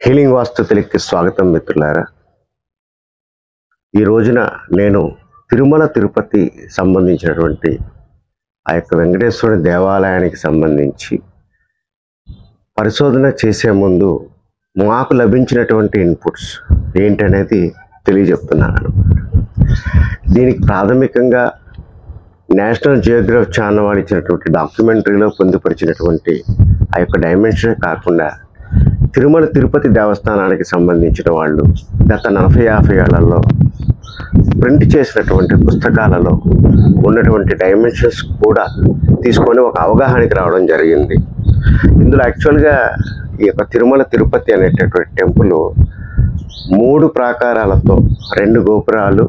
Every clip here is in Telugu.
హీలింగ్ వాస్తు తెలుగుకి స్వాగతం మిత్రులారా. ఈ రోజున నేను తిరుమల తిరుపతి సంబంధించినటువంటి ఆ యొక్క వెంకటేశ్వరుని దేవాలయానికి సంబంధించి పరిశోధన చేసే ముందు మాకు లభించినటువంటి ఇన్పుట్స్ ఏంటనేది తెలియజెప్తున్నాను. దీనికి ప్రాథమికంగా నేషనల్ జియోగ్రఫీ ఛానల్ వారు ఇచ్చినటువంటి డాక్యుమెంటరీలో పొందుపరిచినటువంటి ఆ యొక్క డైమెన్షన్ కాకుండా తిరుమల తిరుపతి దేవస్థానానికి సంబంధించిన వాళ్ళు గత 40-50 ఏళ్లలో ప్రింట్ చేసినటువంటి పుస్తకాలలో ఉన్నటువంటి డైమెన్షన్స్ కూడా తీసుకొని ఒక అవగాహనకి రావడం జరిగింది. ఇందులో యాక్చువల్గా ఈ యొక్క తిరుమల తిరుపతి అనేటటువంటి టెంపుల్ 3 ప్రాకారాలతో 2 గోపురాలు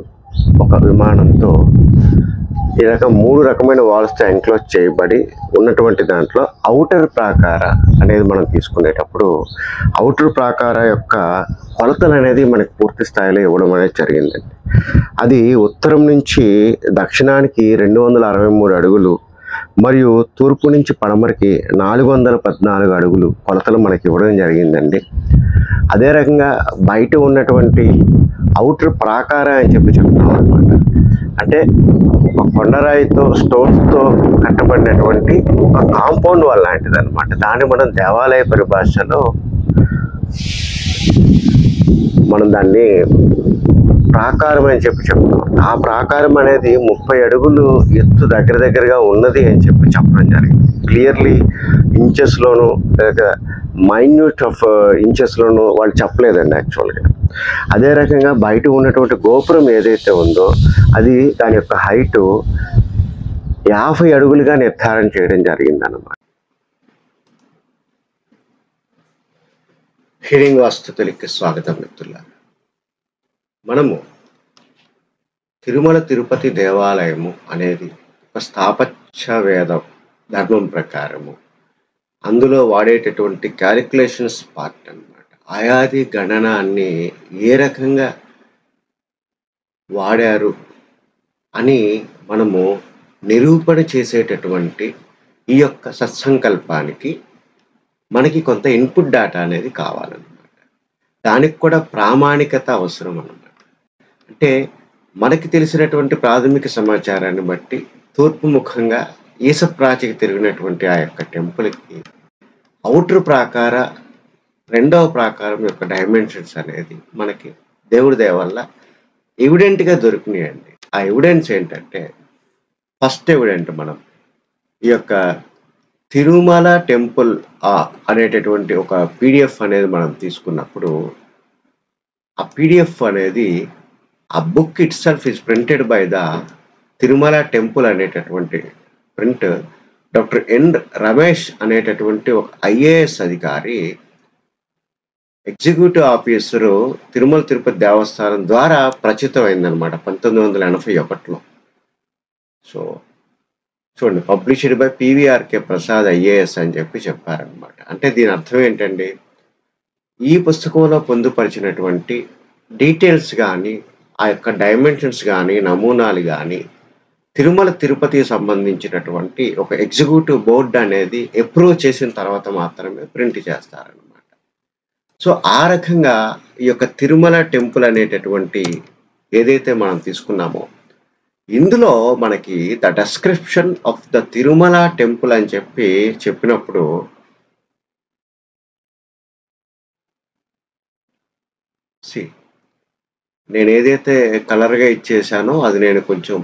ఒక విమానంతో ఈ రకం 3 రకమైన వాల్స్తో ఎంక్లోజ్ చేయబడి ఉన్నటువంటి దాంట్లో ఔటర్ ప్రాకార అనేది మనం తీసుకునేటప్పుడు ఔటర్ ప్రాకార యొక్క కొలతలు అనేది మనకి పూర్తి స్థాయిలో ఇవ్వడం అనేది జరిగిందండి. అది ఉత్తరం నుంచి దక్షిణానికి 263 అడుగులు మరియు తూర్పు నుంచి పడమరకి 414 అడుగులు కొలతలు మనకి ఇవ్వడం జరిగిందండి. అదే రకంగా బయట ఉన్నటువంటి ఔటర్ ప్రాకార అని చెప్తాం అనమాట. అంటే ఒక కొండరాయితో స్టోన్స్తో కట్టబడినటువంటి ఒక కాంపౌండ్ వాల్ లాంటిది అనమాట. దాన్ని మనం దేవాలయ పరిభాషలో మనం దాన్ని ప్రాకారం అని చెప్తాం. ఆ ప్రాకారం అనేది 30 అడుగులు ఎత్తు దగ్గరగా ఉన్నది అని చెప్పడం జరిగింది. క్లియర్లీ ఇంచెస్లోను లేదా మైన్యూట్ ఆఫ్ ఇంచెస్లోను వాళ్ళు చెప్పలేదండి యాక్చువల్గా. అదే రకంగా బయట ఉన్నటువంటి గోపురం ఏదైతే ఉందో అది దాని యొక్క హైటు 50 అడుగులుగా నిర్ధారణ చేయడం జరిగిందన్నమాట. హీలింగ్ వాస్తు తెలుగుకి స్వాగతం మిత్రులారా. మనము తిరుమల తిరుపతి దేవాలయము అనేది ఒక స్థాపత్య వేద ధర్మం ప్రకారము అందులో వాడేటటువంటి క్యాలిక్యులేషన్స్ పార్ట్ అన్నమాట. ఆయాది గణన అన్ని ఏ రకంగా వాడారు అని మనము నిరూపణ చేసేటటువంటి ఈ యొక్క సత్సంకల్పానికి మనకి కొంత ఇన్పుట్ డేటా అనేది కావాలన్నమాట. దానికి కూడా ప్రామాణికత అవసరం అన్నమాట. అంటే మనకి తెలిసినటువంటి ప్రాథమిక సమాచారాన్ని బట్టి తూర్పు ముఖంగా ఈశప్రాచికి తిరిగినటువంటి ఆ యొక్క టెంపుల్కి ఔటర్ ప్రాకార 2వ ప్రాకారం యొక్క డైమెన్షన్స్ అనేది మనకి దేవుడి దయ వల్ల ఎవిడెంట్గా దొరికినాయండి. ఆ ఎవిడెన్స్ ఏంటంటే ఫస్ట్ ఎవిడెంట్ మనం ఈ యొక్క తిరుమల టెంపుల్ అనేటటువంటి ఒక పీడిఎఫ్ అనేది మనం తీసుకున్నప్పుడు ఆ పీడిఎఫ్ అనేది ఆ book it self is printed by the Tirumala temple అనేటటువంటి ప్రింట్ డాక్టర్ ఎన్ రమేష్ అనేటటువంటి ఒక ఐఏఎస్ అధికారి ఎగ్జిక్యూటివ్ ఆఫీసరు తిరుమల తిరుపతి దేవస్థానం ద్వారా ప్రచురితమైందనమాట 1981లో. సో చూడండి, published by PVRK Prasad IAS అని చెప్పారనమాట. అంటే దీని అర్థం ఏంటండి, ఈ పుస్తకంలో పొందుపరిచినటువంటి డీటెయిల్స్ కానీ ఆ యొక్క డైమెన్షన్స్ కానీ నమూనాలు కానీ తిరుమల తిరుపతికి సంబంధించినటువంటి ఒక ఎగ్జిక్యూటివ్ బోర్డు అనేది అప్రూవ్ చేసిన తర్వాత మాత్రమే ప్రింట్ చేస్తారనమాట. సో ఆ రకంగా ఈ యొక్క తిరుమల టెంపుల్ అనేటటువంటి ఏదైతే మనం తీసుకున్నామో ఇందులో మనకి the description of the Tirumala temple అని చెప్పినప్పుడు నేను ఏదైతే కలర్గా ఇచ్చేసానో అది నేను కొంచెం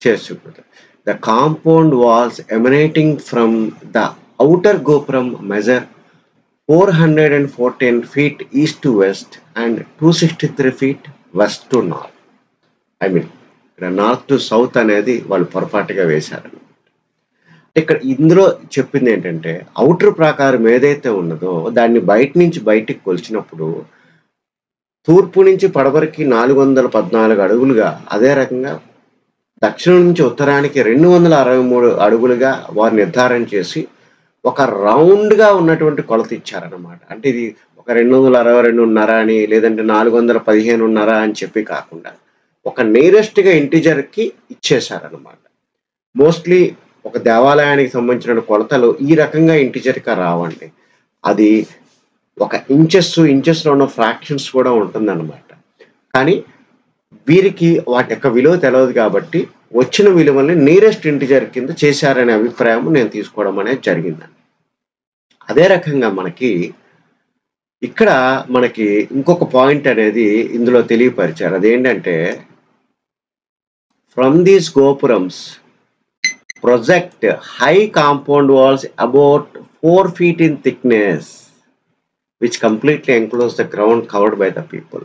చేసి చూపుతాను. The compound walls emanating from the outer gopuram measure 414 feet east to west and 263 feet west to north. ఇక్కడ నార్త్ టు సౌత్ అనేది వాళ్ళు పొరపాటుగా వేశారు. ఇక్కడ ఇందులో చెప్పింది ఏంటంటే ఔటర్ ప్రాకారం ఏదైతే ఉన్నదో దాన్ని బయట నుంచి బయటికి కొలిచినప్పుడు తూర్పు నుంచి పడమరకి 414 అడుగులుగా, అదే రకంగా దక్షిణం నుంచి ఉత్తరానికి 263 అడుగులుగా వారు నిర్ధారణ చేసి ఒక రౌండ్గా ఉన్నటువంటి కొలత ఇచ్చారనమాట. అంటే ఇది ఒక 262.5 అని లేదంటే 415.5 అని చెప్పి కాకుండా ఒక నియరెస్ట్గా ఇంటిజర్కి ఇచ్చేశారనమాట. మోస్ట్లీ ఒక దేవాలయానికి సంబంధించిన కొలతలు ఈ రకంగా ఇంటిజర్గా రావండి. అది ఒక ఇంచెస్లో ఉన్న ఫ్రాక్షన్స్ కూడా ఉంటుందన్నమాట. కానీ వీరికి వాటి యొక్క విలువ తెలియదు కాబట్టి వచ్చిన విలువల్ని నియరెస్ట్ ఇంటిజర్ కింద చేశారనే అభిప్రాయం నేను తీసుకోవడం అనేది జరిగిందండి. అదే రకంగా ఇక్కడ మనకి ఇంకొక పాయింట్ అనేది ఇందులో తెలియపరిచారు. అదేంటంటే from these gopurams project high compound walls about 4 feet in thickness which completely enclose the ground covered by the people.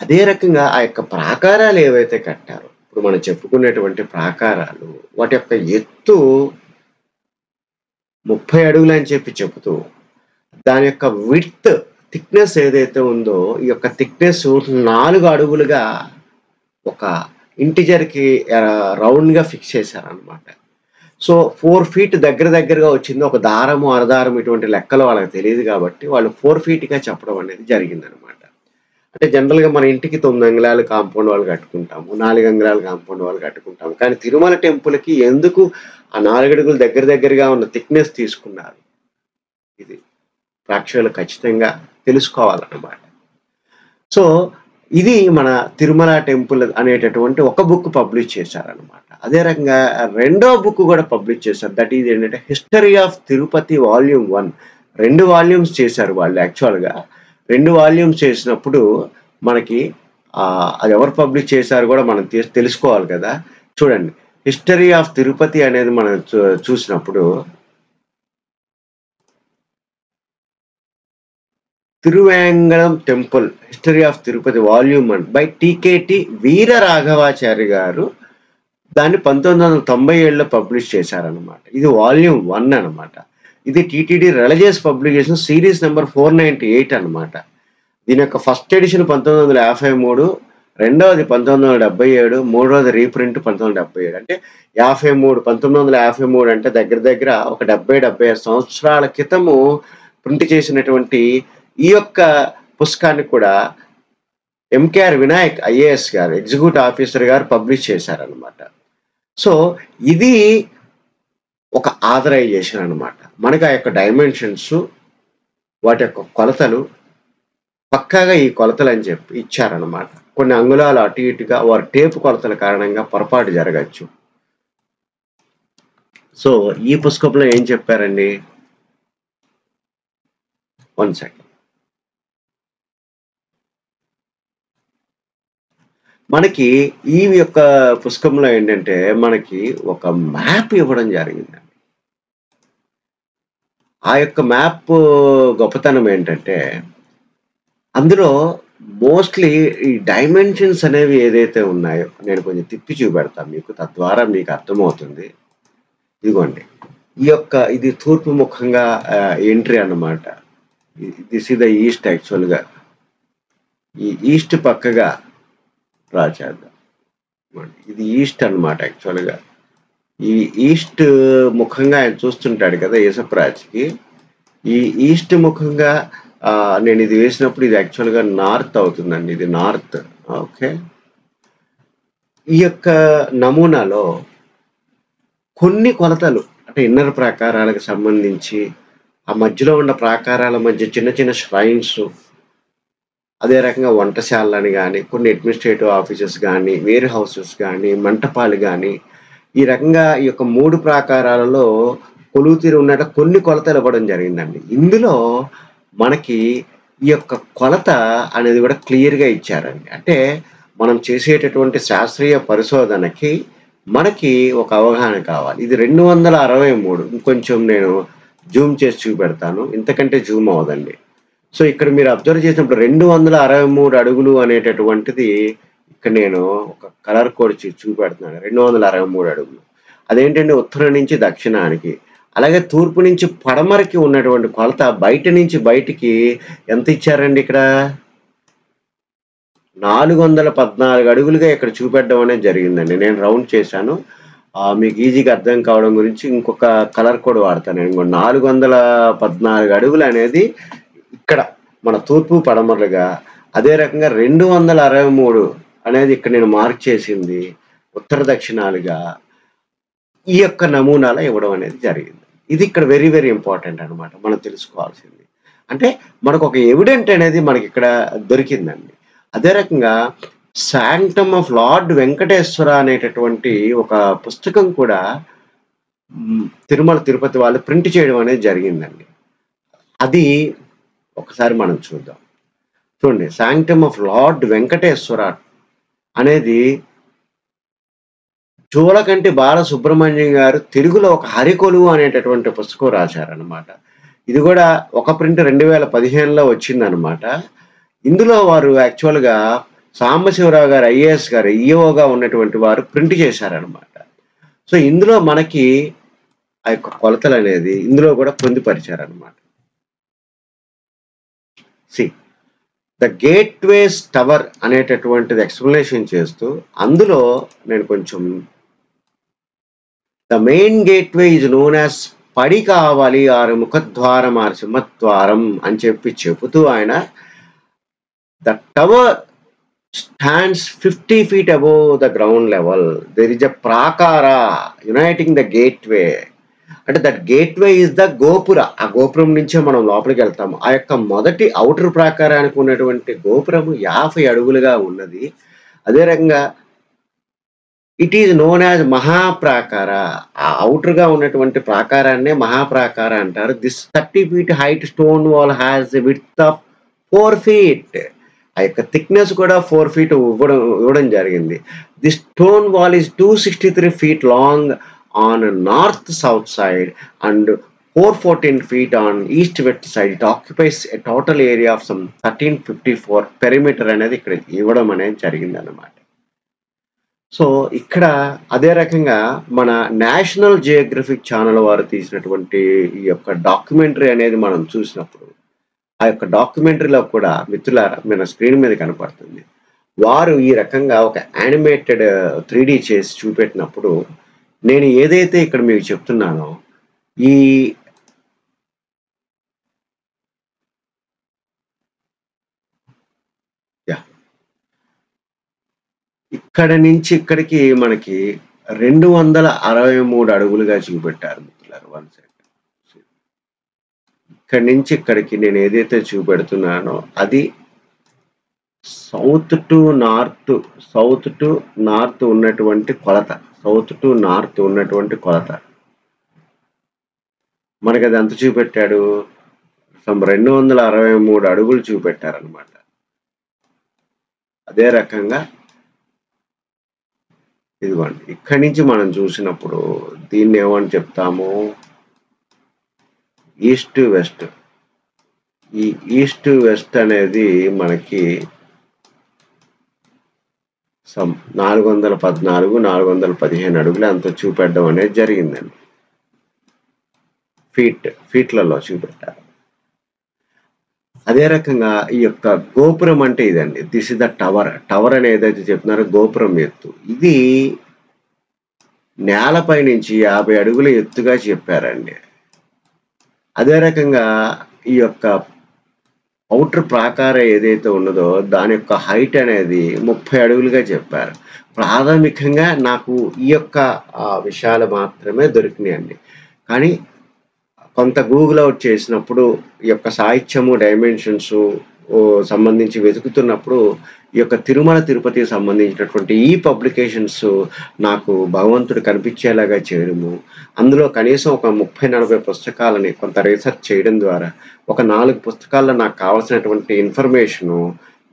అదే రకంగా ఆ యొక్క ప్రాకారాలు ఏవైతే కట్టారో, ఇప్పుడు మనం చెప్పుకునేటువంటి ప్రాకారాలు వాటి యొక్క ఎత్తు 30 అడుగులు అని చెబుతూ దాని యొక్క విడ్త్ థిక్నెస్ ఏదైతే ఉందో ఈ యొక్క థిక్నెస్ 4 అడుగులుగా ఒక ఇంటిజర్కి రౌండ్గా ఫిక్స్ చేశారనమాట. సో 4 feet దగ్గరగా వచ్చింది. ఒక దారము అరదారం ఇటువంటి లెక్కలు వాళ్ళకి తెలియదు కాబట్టి వాళ్ళు 4 feetగా చెప్పడం అనేది జరిగిందనమాట. అంటే జనరల్గా మన ఇంటికి 9 అంగుళాలు కాంపౌండ్ వాళ్ళు కట్టుకుంటాము, 4 అంగుళాలు కాంపౌండ్ వాళ్ళు కట్టుకుంటాము. కానీ తిరుమల టెంపుల్కి ఎందుకు ఆ 4 అడుగులు దగ్గరగా ఉన్న థిక్నెస్ తీసుకున్నారు, ఇది ప్రేక్షకులు ఖచ్చితంగా తెలుసుకోవాలన్నమాట. సో ఇది మన తిరుమల టెంపుల్ అనేటటువంటి ఒక బుక్ పబ్లిష్ చేశారనమాట. అదే రకంగా రెండో బుక్ కూడా పబ్లిష్ చేశారు. దట్ ఈజ్ ఏంటంటే history of Tirupati volume 1. 2 volumes చేశారు వాళ్ళు. యాక్చువల్గా 2 వాల్యూమ్స్ చేసినప్పుడు మనకి అది ఎవరు పబ్లిష్ చేశారు కూడా మనం తెలుసుకోవాలి కదా. చూడండి, హిస్టరీ ఆఫ్ తిరుపతి అనేది మనం చూసినప్పుడు Tiruvengalam temple history of Tirupati volume 1 by TKT Veera Raghavachari గారు దాన్ని 1997లో పబ్లిష్ చేశారనమాట. ఇది వాల్యూమ్ 1 అనమాట. ఇది TTD religious publication series number 498 అనమాట. దీని యొక్క ఫస్ట్ ఎడిషన్ 1953, రెండవది 1977, మూడవది రీప్రింట్ 1977. అంటే 1953 అంటే దగ్గర ఒక 70-75 సంవత్సరాల క్రితము ప్రింట్ చేసినటువంటి ఈ యొక్క పుస్తకాన్ని కూడా ఎంకేఆర్ వినాయక్ ఐఏఎస్ గారు, ఎగ్జిక్యూటివ్ ఆఫీసర్ గారు పబ్లిష్ చేశారనమాట. సో ఇది ఒక ఆథరైజేషన్ అనమాట. మనకి ఆ యొక్క డైమెన్షన్స్, వాటి యొక్క కొలతలు పక్కాగా ఈ కొలతలు అని చెప్పి ఇచ్చారనమాట. కొన్ని అంగుళాలు అటు ఇటుగా వారి టేపు కొలతల కారణంగా పొరపాటు జరగచ్చు. సో ఈ పుస్తకంలో ఏం చెప్పారండి, 1 సెకండ్. మనకి ఈ యొక్క పుస్తకంలో ఏంటంటే మనకి ఒక మ్యాప్ ఇవ్వడం జరిగిందండి. ఆ యొక్క మ్యాప్ గొప్పతనం ఏంటంటే అందులో మోస్ట్లీ ఈ డైమెన్షన్స్ అనేవి ఏదైతే ఉన్నాయో నేను కొంచెం తిప్పి చూపెడతాను మీకు, తద్వారా మీకు అర్థమవుతుంది. ఇదిగోండి, ఇది తూర్పు ముఖంగా ఎంట్రీ అన్నమాట. This is the east. యాక్చువల్గా ఈ ఈస్ట్ పక్కగా డ్రా చేద్దాం. ఇది ఈస్ట్ అన్నమాట. యాక్చువల్గా ఈ ఈస్ట్ ముఖంగా ఆయన చూస్తుంటాడు కదా యేసప్రాజ్కి. ఈ ఈస్ట్ ముఖంగా నేను ఇది వేసినప్పుడు ఇది యాక్చువల్గా నార్త్ అవుతుందండి. ఇది నార్త్. ఓకే, ఈ యొక్క నమూనాలో కొన్ని కొలతలు అంటే ఇన్నర్ ప్రాకారాలకు సంబంధించి ఆ మధ్యలో ఉన్న ప్రాకారాల మధ్య చిన్న ష్రైన్స్, అదే రకంగా వంటశాలని కానీ, కొన్ని అడ్మినిస్ట్రేటివ్ ఆఫీసెస్ కానీ, వేర్ హౌసెస్ కానీ, మంటపాలు కానీ, ఈ రకంగా ఈ యొక్క 3 ప్రాకారాలలో కొలువుతీరు ఉన్నట్టు కొన్ని కొలతలు ఇవ్వడం జరిగిందండి. ఇందులో మనకి ఈ యొక్క కొలత అనేది కూడా క్లియర్గా ఇచ్చారండి. అంటే మనం చేసేటటువంటి శాస్త్రీయ పరిశోధనకి మనకి ఒక అవగాహన కావాలి. ఇది 263. ఇంకొంచెం నేను జూమ్ చేసి చూపెడతాను, ఇంతకంటే జూమ్ అవ్వదండి. సో ఇక్కడ మీరు అబ్జర్వ్ చేసినప్పుడు 263 అడుగులు అనేటటువంటిది ఇక్కడ నేను ఒక కలర్ కోడ్ చూపెడుతున్నాను. 263 అడుగులు. అదేంటంటే ఉత్తరం నుంచి దక్షిణానికి, అలాగే తూర్పు నుంచి పడమరకి ఉన్నటువంటి కొలత బయట నుంచి బయటికి ఎంత ఇచ్చారండి, ఇక్కడ 414 అడుగులుగా ఇక్కడ చూపెట్టడం అనేది జరిగిందండి. నేను రౌండ్ చేశాను మీకు ఈజీగా అర్థం కావడం గురించి ఇంకొక కలర్ కోడ్ వాడతాను. 414 అడుగులు అనేది ఇక్కడ మన తూర్పు పడమరలుగా, అదే రకంగా 263 అనేది ఇక్కడ నేను మార్క్ చేసింది ఉత్తర దక్షిణాలుగా ఈ యొక్క నమూనాలో ఇవ్వడం అనేది జరిగింది. ఇది ఇక్కడ వెరీ ఇంపార్టెంట్ అనమాట మనం తెలుసుకోవాల్సింది. అంటే మనకు ఒక ఎవిడెంట్ అనేది మనకి ఇక్కడ దొరికిందండి. అదే రకంగా శాంక్టమ్ ఆఫ్ లార్డ్ వెంకటేశ్వర అనేటటువంటి ఒక పుస్తకం కూడా తిరుమల తిరుపతి వాళ్ళు ప్రింట్ చేయడం అనేది జరిగిందండి. అది ఒకసారి మనం చూద్దాం. చూడండి, శాంక్టమ్ ఆఫ్ లార్డ్ వెంకటేశ్వర అనేది జూలకంటి బాలసుబ్రహ్మణ్యం గారు తెలుగులో ఒక హరికొలువు అనేటటువంటి పుస్తకం రాశారనమాట. ఇది కూడా ఒక ప్రింట్ 2015లో వచ్చిందనమాట. ఇందులో వారు యాక్చువల్గా సాంబశివరావు గారు ఐఏఎస్ గారు ఈఓగా ఉన్నటువంటి వారు ప్రింట్ చేశారనమాట. సో ఇందులో మనకి ఆ యొక్క కొలతలు అనేది ఇందులో కూడా పొందుపరిచారనమాట. సి ద గేట్వేస్ టవర్ అనేటటువంటిది ఎక్స్ప్లెనేషన్ చేస్తూ అందులో నేను కొంచెం the main gateway is known as పడి కావాలి ఆరు ముఖద్వారం ఆరు సింహద్వారం అని చెబుతూ ఆయన the tower stands 50 feet above the ground level. There is a prakara uniting the gateway. అంటే దట్ గేట్వే ఇస్ ద గోపుర. ఆ గోపురం నుంచే మనం లోపలికి వెళ్తాము. ఆ యొక్క మొదటి ఔటర్ ప్రాకారానికి ఉన్నటువంటి గోపురము 50 అడుగులుగా ఉన్నది. అదే రకంగా ఇట్ ఈజ్ నోన్ యాజ్ మహాప్రాకార. ఆ ఔటర్ గా ఉన్నటువంటి ప్రాకారాన్నే మహాప్రాకార అంటారు. This 30 feet height stone wall has width of 4 feet. ఆ యొక్క థిక్నెస్ కూడా 4 feet ఇవ్వడం జరిగింది. The stone wall is 263 feet long on north south side and 414 feet on east west side. It occupies a total area of some 1354 perimeter అనేది ఇక్కడ ఇవ్వడం అనేది జరిగింది అన్నమాట. సో ఇక్కడ అదే రకంగా మన నేషనల్ జియోగ్రఫిక్ ఛానల్ వారు తీసినటువంటి ఈ యొక్క డాక్యుమెంటరీ అనేది మనం చూసినప్పుడు ఆ యొక్క డాక్యుమెంటరీలో కూడా మిత్రులారా మన స్క్రీన్ మీద కనపడుతుంది. వారు ఈ రకంగా ఒక యానిమేటెడ్ 3D చేసి చూపెట్టినప్పుడు నేను ఏదైతే ఇక్కడ మీకు చెప్తున్నానో ఈ ఇక్కడ నుంచి ఇక్కడికి మనకి 263 అడుగులుగా చూపెట్టారు మిత్రులారు. One second. ఇక్కడి నుంచి ఇక్కడికి నేను ఏదైతే చూపెడుతున్నానో అది సౌత్ టు నార్త్ ఉన్నటువంటి కొలత. సౌత్ టు నార్త్ ఉన్నటువంటి కొలత మనకి అది ఎంత చూపెట్టాడు? 263 అడుగులు చూపెట్టారనమాట. అదే రకంగా ఇదిగోండి, ఇక్కడి నుంచి మనం చూసినప్పుడు దీన్ని ఏమని చెప్తాము? East west. ఈ ఈస్ట్ వెస్ట్ అనేది మనకి 414 415 అడుగులు అంత చూపెట్టడం అనేది జరిగిందండి. ఫీట్లలో చూపెట్టారు. అదే రకంగా ఈ యొక్క గోపురం అంటే ఇదండి. This is the tower. Tower అని ఏదైతే చెప్తున్నారో గోపురం ఎత్తు. ఇది నేలపై నుంచి 50 అడుగుల ఎత్తుగా చెప్పారండి. అదే రకంగా ఈ యొక్క ఔటర్ ప్రాకారం ఏదైతే ఉన్నదో దాని యొక్క హైట్ అనేది 30 అడుగులుగా చెప్పారు. ప్రాథమికంగా నాకు ఈ యొక్క విషయాలు మాత్రమే దొరికినాయండి. కానీ కొంత గూగుల్ అవుట్ చేసినప్పుడు ఈ యొక్క సాహిత్యము డైమెన్షన్స్ సంబంధించి వెతుకుతున్నప్పుడు ఈ యొక్క తిరుమల తిరుపతికి సంబంధించినటువంటి ఈ పబ్లికేషన్స్ నాకు భగవంతుడు కనిపించేలాగా చేయడము, అందులో కనీసం ఒక 30-40 పుస్తకాలని కొంత రీసెర్చ్ చేయడం ద్వారా ఒక 4 పుస్తకాల్లో నాకు కావాల్సినటువంటి ఇన్ఫర్మేషను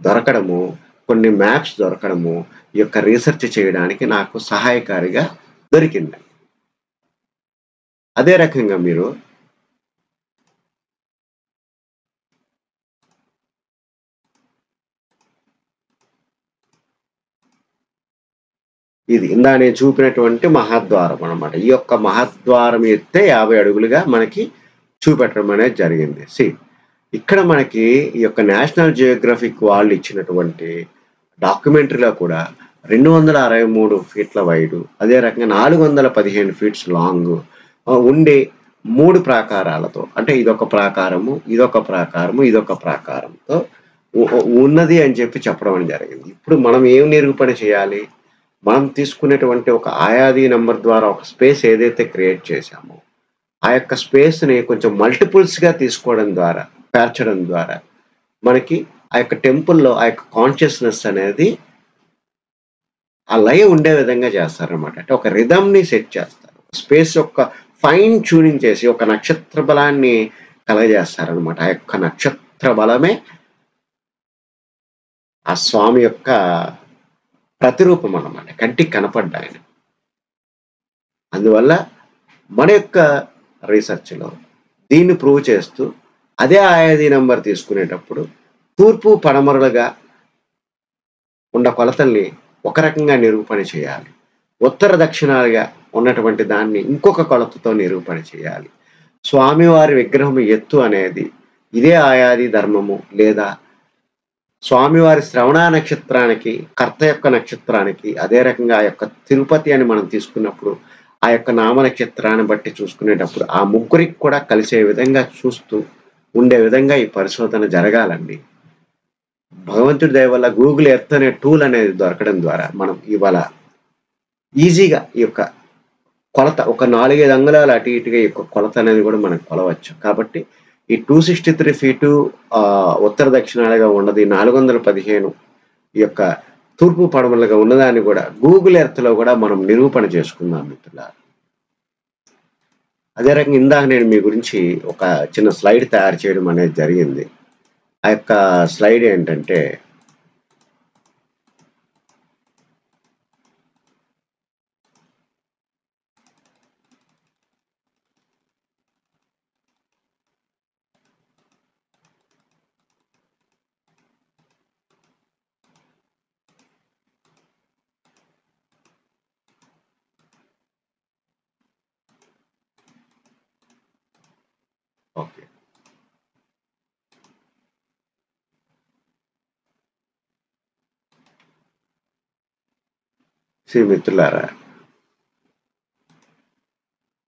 దొరకడము, కొన్ని మ్యాప్స్ దొరకడము ఈ యొక్క రీసెర్చ్ చేయడానికి నాకు సహాయకారిగా దొరికింది. అదే రకంగా మీరు ఇది ఇందా నేను చూపినటువంటి మహాద్వారం అనమాట. ఈ యొక్క మహాద్వారం ఎత్తే 50 అడుగులుగా మనకి చూపెట్టడం అనేది జరిగింది. ఇక్కడ మనకి ఈ యొక్క నేషనల్ జియోగ్రఫిక్ వాళ్ళు ఇచ్చినటువంటి డాక్యుమెంటరీలో కూడా 263 ఫీట్ల వైడు, అదే రకంగా 415 ఫీట్స్ లాంగ్ ఉండే 3 ప్రాకారాలతో, అంటే ఇదొక ప్రాకారము, ఇదొక ప్రాకారము, ఇదొక ప్రాకారంతో ఉన్నది అని చెప్పడం అని జరిగింది. ఇప్పుడు మనం ఏం నిరూపణ చేయాలి? మనం తీసుకునేటువంటి ఒక ఆయాది నెంబర్ ద్వారా ఒక స్పేస్ ఏదైతే క్రియేట్ చేశామో ఆ యొక్క స్పేస్ని కొంచెం మల్టిపుల్స్గా తీసుకోవడం ద్వారా పేర్చడం ద్వారా మనకి ఆ యొక్క టెంపుల్‌లో ఆ యొక్క కాన్షియస్‌నెస్ అనేది ఆ లయ ఉండే విధంగా చేస్తారనమాట. అంటే ఒక రిథమ్‌ని సెట్ చేస్తారు. స్పేస్ యొక్క ఫైన్ ట్యూనింగ్ చేసి ఒక నక్షత్ర బలాన్ని కలగజేస్తారనమాట. ఆ యొక్క నక్షత్ర బలమే ఆ స్వామి యొక్క ప్రతిరూపం అన్నమాట. కంటికి కనపడ్డాయన. అందువల్ల మన యొక్క రీసెర్చ్‌లో దీన్ని ప్రూవ్ చేస్తూ అదే ఆయాది నంబర్ తీసుకునేటప్పుడు తూర్పు, పడమరలుగా ఉన్న కొలతల్ని ఒక రకంగా నిరూపణ చేయాలి. ఉత్తర దక్షిణాలుగా ఉన్నటువంటి దాన్ని ఇంకొక కొలతతో నిరూపణ చేయాలి. స్వామివారి విగ్రహం ఎత్తు అనేది ఇదే ఆయాది ధర్మము లేదా స్వామివారి శ్రవణ నక్షత్రానికి, కర్త యొక్క నక్షత్రానికి అదే రకంగా ఆ యొక్క తిరుపతి అని మనం తీసుకున్నప్పుడు ఆ యొక్క నామ నక్షత్రాన్ని బట్టి చూసుకునేటప్పుడు ఆ ముగ్గురికి కూడా కలిసే విధంగా చూస్తూ ఉండే విధంగా ఈ పరిశోధన జరగాలండి. భగవంతుడి దయ వల్ల గూగుల్ ఎర్త్ అనే టూల్ అనేది దొరకడం ద్వారా మనం ఇవాళ ఈజీగా ఈ యొక్క కొలత ఒక 4, 5 అంగుళాలు అటు ఇటుగా ఈ యొక్క కొలత అనేది కూడా మనం కొలవచ్చు. కాబట్టి ఈ 263 ఫీటు ఉత్తర దక్షిణాలుగా ఉన్నది 415 ఈ యొక్క తూర్పు పడమరలుగా ఉన్నదాన్ని కూడా గూగుల్ ఎర్త్‌లో కూడా మనం నిరూపణ చేసుకుందాం మిత్రులారా. అదే రకంగా ఇందాక నేను మీ గురించి ఒక చిన్న స్లైడ్ తయారు చేయడం అనేది జరిగింది. ఆ యొక్క స్లైడ్ ఏంటంటే ఓకే. మిత్రులారా,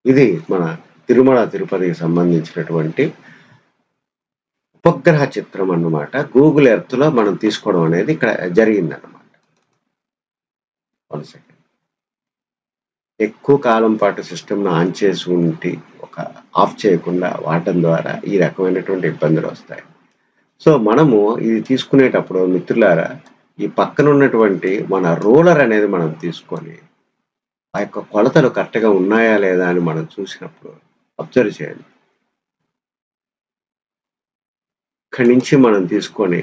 ఇది మన తిరుమల తిరుపతికి సంబంధించినటువంటి ఉపగ్రహ చిత్రం అన్నమాట. గూగుల్ ఎర్త్‌లో మనం తీసుకోవడం అనేది ఇక్కడ జరిగిందన్నమాట. 1 సెకండ్. ఎక్కువ కాలం పాటు సిస్టమ్‌ను ఆన్ చేసి ఉండి ఆఫ్ చేయకుండా వాడటం ద్వారా ఈ రకమైనటువంటి ఇబ్బందులు వస్తాయి. సో, మనము ఇది తీసుకునేటప్పుడు మిత్రులారా, ఈ పక్కన ఉన్నటువంటి మన రూలర్ అనేది మనం తీసుకొని ఆ యొక్క కొలతలు కరెక్ట్‌గా ఉన్నాయా లేదా అని మనం చూసినప్పుడు అబ్జర్వ్ చేయండి. ఇక్కడి నుంచి మనం తీసుకొని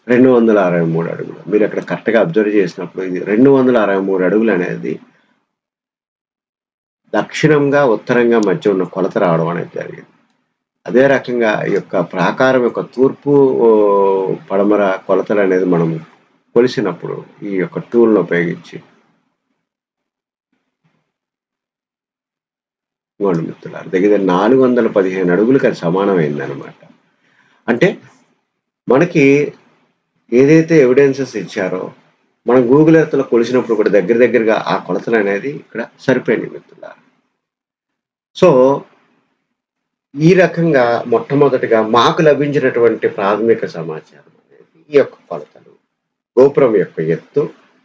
263 అడుగులు. మీరు అక్కడ కరెక్ట్‌గా అబ్జర్వ్ చేసినప్పుడు ఇది 263 అడుగులు అనేది దక్షిణంగా, ఉత్తరంగా మధ్య ఉన్న కొలత రావడం అనేది జరిగింది. అదే రకంగా ఈ యొక్క ప్రాకారం యొక్క తూర్పు, పడమర కొలతలు అనేది మనం కొలిసినప్పుడు ఈ యొక్క టూల్‌ని ఉపయోగించి ఇదిగోండి మిత్రులారా, దగ్గర 415 అడుగులకి అది సమానమైందనమాట. అంటే మనకి ఏదైతే ఎవిడెన్సెస్ ఇచ్చారో మనం గూగుల్ ఎర్త్‌లో కొలిసినప్పుడు కూడా దగ్గరగా ఆ కొలతలు అనేది ఇక్కడ సరిపోయినాయి మిత్రులారా. సో, ఈ రకంగా మొట్టమొదటిగా మాకు లభించినటువంటి ప్రాథమిక సమాచారం అనేది ఈ యొక్క కొలతలు, గోపురం యొక్క ఎత్తు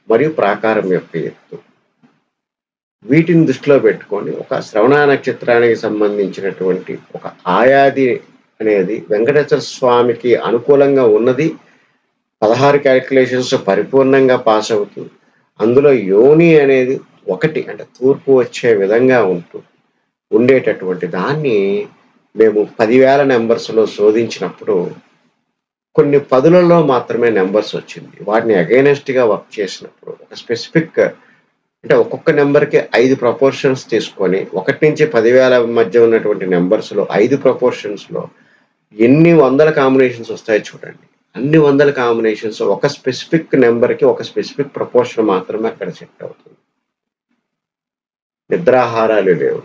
మరియు ప్రాకారం యొక్క ఎత్తు. వీటిని దృష్టిలో పెట్టుకొని ఒక శ్రవణ నక్షత్రానికి సంబంధించినటువంటి ఒక ఆయాది అనేది వెంకటేశ్వర స్వామికి అనుకూలంగా ఉన్నది. 16 క్యాలిక్యులేషన్స్ పరిపూర్ణంగా పాస్ అవుతూ అందులో యోని అనేది ఒకటి అంటే తూర్పు వచ్చే విధంగా ఉండేటటువంటి దాన్ని మేము 10,000 నంబర్స్‌లో శోధించినప్పుడు కొన్ని పదులలో మాత్రమే నంబర్స్ వచ్చింది. వాటిని అగైనెస్ట్‌గా వర్క్ చేసినప్పుడు ఒక స్పెసిఫిక్ అంటే ఒక్కొక్క నంబర్‌కి 5 ప్రపోర్షన్స్ తీసుకొని 1-10,000 మధ్య ఉన్నటువంటి నంబర్స్‌లో 5 ప్రపోర్షన్స్‌లో ఎన్ని వందల కాంబినేషన్స్ వస్తాయో చూడండి. అన్ని వందల కాంబినేషన్స్ ఒక స్పెసిఫిక్ నంబర్‌కి ఒక స్పెసిఫిక్ ప్రపోర్షన్ మాత్రమే అక్కడ సెట్ అవుతుంది. నిద్రాహారాలు లేవు.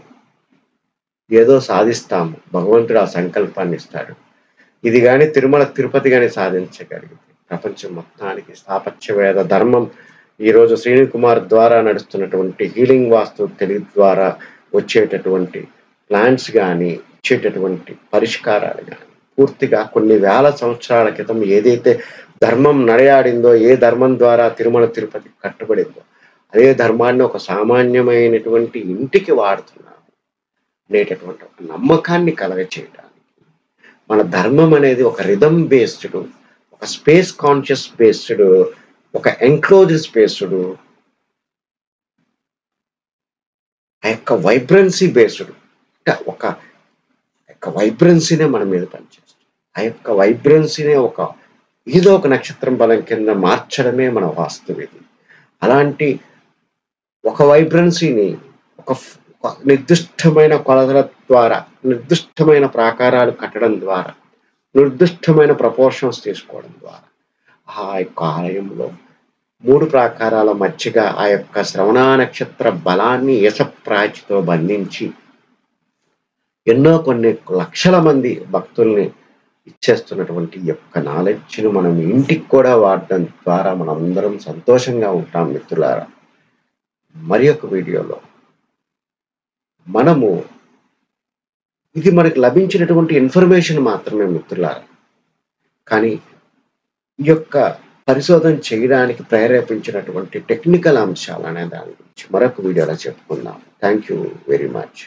ఏదో సాధిస్తాము. భగవంతుడు ఆ సంకల్పాన్ని ఇస్తాడు. ఇది గాని తిరుమల తిరుపతి గాని సాధించగలిగితే ప్రపంచం మొత్తానికి స్థాపత్య వేద ధర్మం ఈరోజు శ్రీని కుమార్ ద్వారా నడుస్తున్నటువంటి హీలింగ్ వాస్తు తెలుగు ద్వారా వచ్చేటటువంటి ప్లాన్స్ గాని, ఇచ్చేటటువంటి పరిష్కారాలు గాని పూర్తిగా కొన్ని వేల సంవత్సరాల క్రితం ఏదైతే ధర్మం నడయాడిందో, ఏ ధర్మం ద్వారా తిరుమల తిరుపతి కట్టబడిందో అదే ధర్మాన్ని ఒక సామాన్యమైనటువంటి ఇంటికి వాడుతున్నాము అనేటటువంటి ఒక నమ్మకాన్ని కలగచేయడానికి, మన ధర్మం అనేది ఒక రిథమ్ బేస్డ్, ఒక స్పేస్ కాన్షియస్ బేస్డ్, ఒక ఎంక్లోజ్డ్ స్పేస్డ్, ఆ యొక్క వైబ్రెన్సీ బేస్డ్, అంటే ఒక వైబ్రెన్సీనే మన మీద పనిచేస్తుంది. ఆ యొక్క వైబ్రెన్సీనే ఏదో ఒక నక్షత్రం బలం కింద మార్చడమే మన వాస్తవికత. అలాంటి ఒక వైబ్రెన్సీని ఒక నిర్దిష్టమైన కొలతల ద్వారా, నిర్దిష్టమైన ప్రాకారాలు కట్టడం ద్వారా, నిర్దిష్టమైన ప్రపోర్షన్స్ తీసుకోవడం ద్వారా ఆ యొక్క ఆలయంలో 3 ప్రాకారాల మధ్యగా ఆ యొక్క శ్రవణ నక్షత్ర బలాన్ని యశప్రాచితో బంధించి ఎన్నో కొన్ని లక్షల మంది భక్తుల్ని ఇచ్చేస్తున్నటువంటి యొక్క నాలెడ్జ్‌ని మనం ఇంటికి కూడా వాడడం ద్వారా మనందరం సంతోషంగా ఉంటాం మిత్రులారా. మరి ఒక వీడియోలో మనము ఇది మనకు లభించినటువంటి ఇన్ఫర్మేషన్ మాత్రమే మిత్రులారా. కానీ ఈ యొక్క పరిశోధన చేయడానికి ప్రేరేపించినటువంటి టెక్నికల్ అంశాలనే దాని గురించి మరొక వీడియోలో చెప్పుకుందాం. Thank you very much.